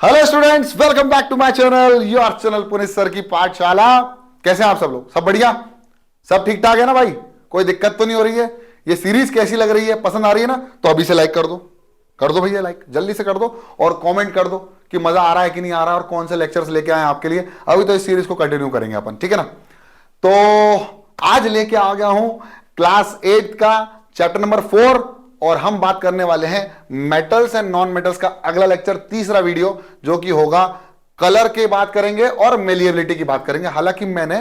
Hello students, welcome back to my channel, your channel Puneet sir की पाठशाला। कैसे हैं आप सब लोग? सब बढ़िया, सब ठीक ठाक है ना भाई? कोई दिक्कत तो नहीं हो रही है? ये सीरीज कैसी लग रही है? पसंद आ रही है ना? तो अभी से लाइक कर दो भैया, लाइक जल्दी से कर दो और कमेंट कर दो कि मजा आ रहा है कि नहीं आ रहा है और कौन से लेक्चर्स लेके आए आपके लिए। अभी तो इस सीरीज को कंटिन्यू करेंगे अपन, ठीक है ना? तो आज लेके आ गया हूं क्लास 8 का चैप्टर नंबर 4 और हम बात करने वाले हैं मेटल्स एंड नॉन मेटल्स का अगला लेक्चर, तीसरा वीडियो, जो कि होगा कलर की बात करेंगे और मेलिएबिलिटी की बात करेंगे। हालांकि मैंने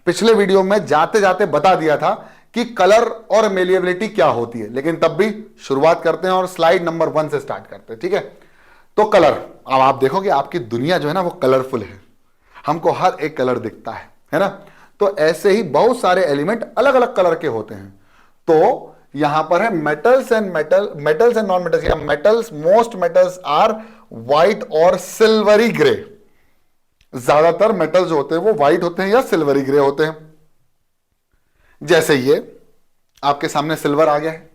पिछले वीडियो में जाते जाते बता दिया था कि कलर और मेलिएबिलिटी क्या होती है, लेकिन तब भी शुरुआत करते हैं और स्लाइड नंबर 1 से स्टार्ट करते हैं, ठीक है? तो कलर, अब आप देखोगे आपकी दुनिया जो है ना वो कलरफुल है, हमको हर एक कलर दिखता है ना? तो ऐसे ही बहुत सारे एलिमेंट अलग अलग कलर के होते हैं। तो यहां पर है मेटल्स एंड नॉन मेटल्स, या metals, most metals are white और सिल्वरी ग्रे। ज्यादातर मेटल्स जो होते हैं वो व्हाइट होते हैं या सिल्वरी ग्रे होते हैं। जैसे ये आपके सामने सिल्वर आ गया है,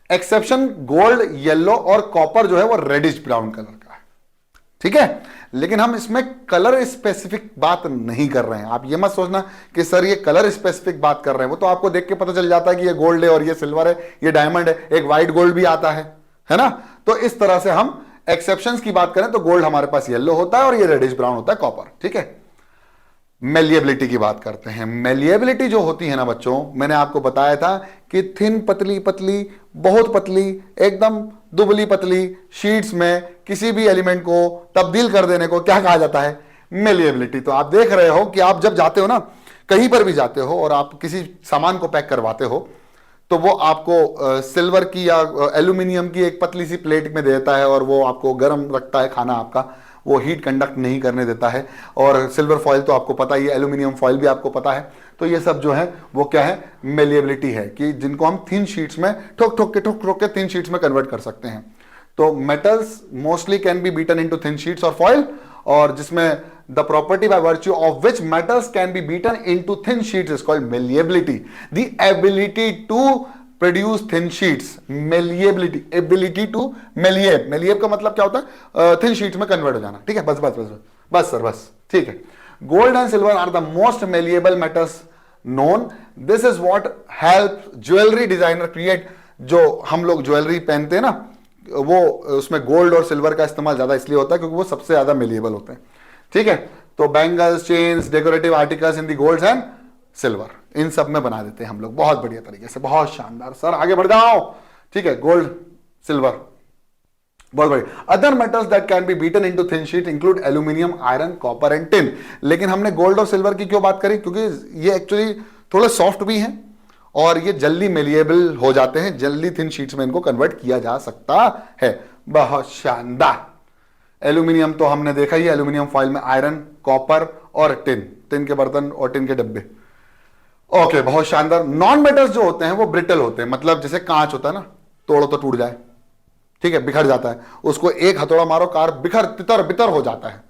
एक्सेप्शन गोल्ड, येलो और कॉपर जो है वो रेडिश ब्राउन कलर का है, ठीक है? लेकिन हम इसमें कलर स्पेसिफिक बात नहीं कर रहे हैं। आप ये मत सोचना कि सर ये कलर स्पेसिफिक बात कर रहे हैं, वो तो आपको देख के पता चल जाता है कि ये गोल्ड है और ये सिल्वर है, ये डायमंड है, एक व्हाइट गोल्ड भी आता है ना? तो इस तरह से हम एक्सेप्शंस की बात करें तो गोल्ड हमारे पास येलो होता है और ये रेडिश ब्राउन होता है, कॉपर, ठीक है? मेलिएबिलिटी की बात करते हैं। मेलिएबिलिटी जो होती है ना बच्चों, मैंने आपको बताया था कि थिन, पतली पतली, बहुत पतली, एकदम दुबली पतली शीट्स में किसी भी एलिमेंट को तब्दील कर देने को क्या कहा जाता है? मेलिएबिलिटी। तो आप देख रहे हो कि आप जब जाते हो ना, कहीं पर भी जाते हो और आप किसी सामान को पैक करवाते हो, तो वो आपको सिल्वर की या एल्यूमिनियम की एक पतली सी प्लेट में देता है और वो आपको गर्म रखता है खाना आपका, वो हीट कंडक्ट नहीं करने देता है। और सिल्वर फॉइल तो आपको पता ही है, एल्यूमिनियम फॉइल भी आपको पता है। तो ये सब जो है वो क्या है? मेलिएबिलिटी है, कि जिनको हम थिन शीट्स में ठोक ठोक के थिन शीट्स में कन्वर्ट कर सकते हैं। तो metals mostly can be beaten into thin sheets और फॉइल, और जिसमें the property by virtue of which metals can be beaten into thin sheets is called malleability. The ability to produce thin sheets, malleability, ability to malleable. Malleable का मतलब क्या होता है? Thin sheets में convert हो जाना, ठीक है? बस बस बस बस सर, बस, ठीक है। Gold and silver are the most malleable metals known. This is what help jewellery designer create. जो हम लोग ज्वेलरी पहनते हैं ना, वो उसमें गोल्ड और सिल्वर का इस्तेमाल ज्यादा इसलिए होता है क्योंकि वो सबसे ज्यादा मेलिएबल होते हैं, ठीक है? तो bangles, chains, decorative articles in the gold and silver, इन सब में बना देते हैं हम लोग बहुत बढ़िया तरीके से, बहुत शानदार। सर आगे बढ़ जाओ, ठीक है? गोल्ड, सिल्वर, बहुत बढ़िया। Other metals that can be beaten into thin sheet include aluminium, iron, copper and tin. लेकिन हमने गोल्ड और सिल्वर की क्यों बात करी? क्योंकि ये एक्चुअली थोड़े सॉफ्ट भी हैं और ये जल्दी मेलिएबल हो जाते हैं, जल्दी थिन शीट्स में इनको कन्वर्ट किया जा सकता है। बहुत शानदार। एल्यूमिनियम तो हमने देखा ही, एल्यूमिनियम फॉइल में आयरन, कॉपर और टिन, टिन के बर्तन और टिन के डब्बे। ओके, बहुत शानदार। नॉन मेटल्स जो होते हैं वो ब्रिटल होते हैं, मतलब जैसे कांच होता है ना, तोड़ो तो टूट जाए, ठीक है? बिखर जाता है, उसको एक हथौड़ा मारो, कार बिखर तितर बितर हो जाता है,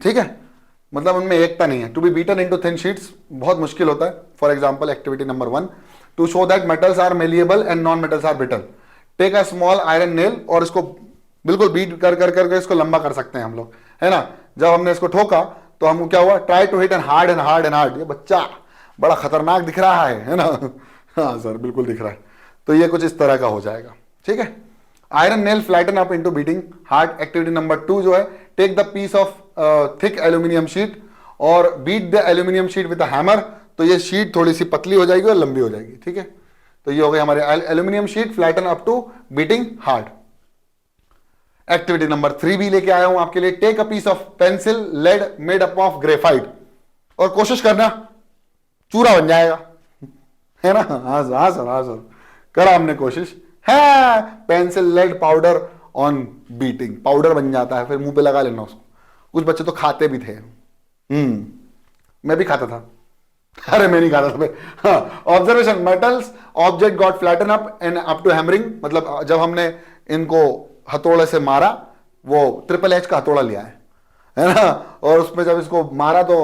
ठीक है? मतलब उनमें एकता नहीं है। To be beaten into thin sheets बहुत मुश्किल होता है। For example, activity number 1, to show that metals are malleable and non metals are brittle, take a small iron nail, और इसको बिल्कुल बीट कर कर करके इसको लंबा कर सकते हैं हम लोग, है ना? जब हमने इसको ठोका तो हम क्या हुआ? Try to hit and hard and hard and hard. ये बच्चा बड़ा खतरनाक दिख रहा है ना? हाँ सर, बिल्कुल दिख रहा है। तो ये कुछ इस तरह का हो जाएगा, ठीक है? Iron nail flatten up into beating hard. Activity number 2 जो है, take the piece of thick aluminium sheet और beat the aluminium sheet with a hammer. तो ये शीट थोड़ी सी पतली हो जाएगी और लंबी हो जाएगी, ठीक है? तो ये हो गए हमारे aluminium sheet, flatten up to beating hard. Activity number 3 भी लेके आया हूं आपके लिए, take a piece of pencil lead made up of graphite, और कोशिश करना चूरा बन जाएगा, है ना? हाँ सर, हाँ सर, हाँ सर, करा हमने कोशिश है। Pencil lead powder on beating, powder बन जाता है, फिर मुंह पे लगा लेना उसको। कुछ बच्चे तो खाते भी थे, मैं भी खाता था। अरे मैं नहीं खाता था। हाँ, observation, metals object got flatten up and up to hammering, मतलब जब हमने इनको हथौड़े से मारा, वो ट्रिपल एच का हथौड़ा लिया है ना? और उसमें जब इसको मारा तो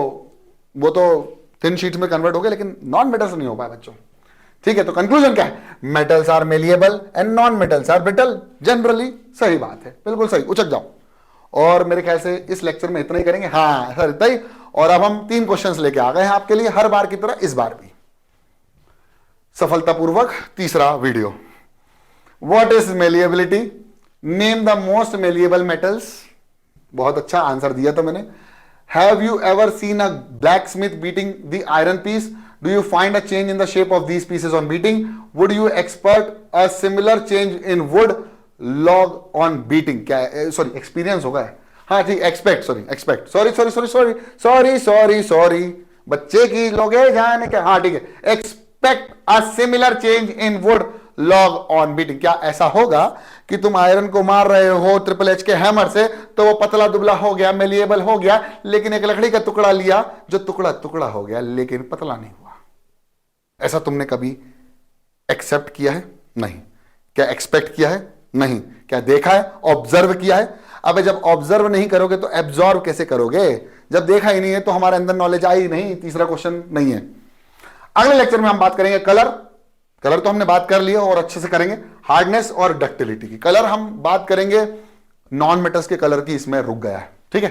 वो तो थिन शीट्स में कन्वर्ट हो गए, लेकिन नॉन मेटल्स नहीं हो पाया बच्चों, ठीक है? तो कंक्लूजन क्या है? Metals are malleable and non metals are brittle generally. सही बात है, बिल्कुल सही, उचक जाओ। और मेरे ख्याल से इस लेक्चर में इतना ही करेंगे। हाँ सर इतना ही। और अब हम 3 क्वेश्चंस लेके आ गए हैं आपके लिए, हर बार की तरह इस बार भी सफलतापूर्वक तीसरा video. What is malleability? Name the most malleable metals. बहुत अच्छा आंसर दिया था मैंने। Have you ever seen a blacksmith beating the iron piece? Do you find a change in the shape of these pieces on beating? Would you expert a similar change in wood log on beating? क्या sorry experience होगा है। हाँ ठीक, expect sorry expect sorry sorry sorry sorry sorry sorry sorry बच्चे की लोगे जाने क्या। हाँ ठीक है, expect a similar change in wood log on beating. क्या ऐसा होगा कि तुम आयरन को मार रहे हो ट्रिपल एच के हैमर से, तो वो पतला दुबला हो गया, मेलिएबल हो गया, लेकिन एक लकड़ी का टुकड़ा लिया जो टुकड़ा टुकड़ा हो गया लेकिन पतला नहीं हुआ। ऐसा तुमने कभी एक्सेप्ट किया है? नहीं। क्या एक्सपेक्ट किया है? नहीं। क्या देखा है? ऑब्जर्व किया है? अब जब ऑब्जर्व नहीं करोगे तो एब्जॉर्व कैसे करोगे? जब देखा ही नहीं है तो हमारे अंदर नॉलेज आई ही नहीं। तीसरा क्वेश्चन नहीं है। अगले लेक्चर में हम बात करेंगे कलर। कलर तो हमने बात कर लिया और अच्छे से करेंगे। हार्डनेस और डक्टिलिटी की। कलर हम बात करेंगे नॉन मेटल्स के कलर की, इसमें रुक गया है। ठीक है,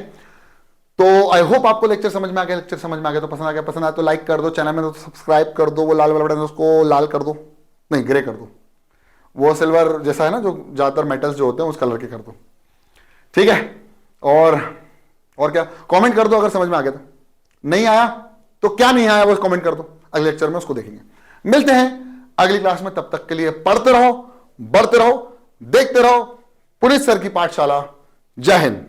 तो आई होप आपको लेक्चर समझ में आ गया। लेक्चर समझ में आ गया तो पसंद आ गया, पसंद आया तो लाइक कर दो, चैनल में तो सब्सक्राइब कर दो, वो लाल वाला बटन उसको लाल कर दो, नहीं ग्रे कर दो, वो सिल्वर जैसा है ना जो ज्यादातर मेटल्स जो होते हैं उस कलर के कर दो। ठीक है, और क्या, कमेंट कर दो अगर समझ में आ गया तो। नहीं आया तो क्या नहीं आया वो कमेंट कर दो, अगले लेक्चर में उसको देखेंगे। मिलते हैं अगली क्लास में, तब तक के लिए पढ़ते रहो, बढ़ते रहो, देखते रहो पुलिस सर की पाठशाला। जय हिंद।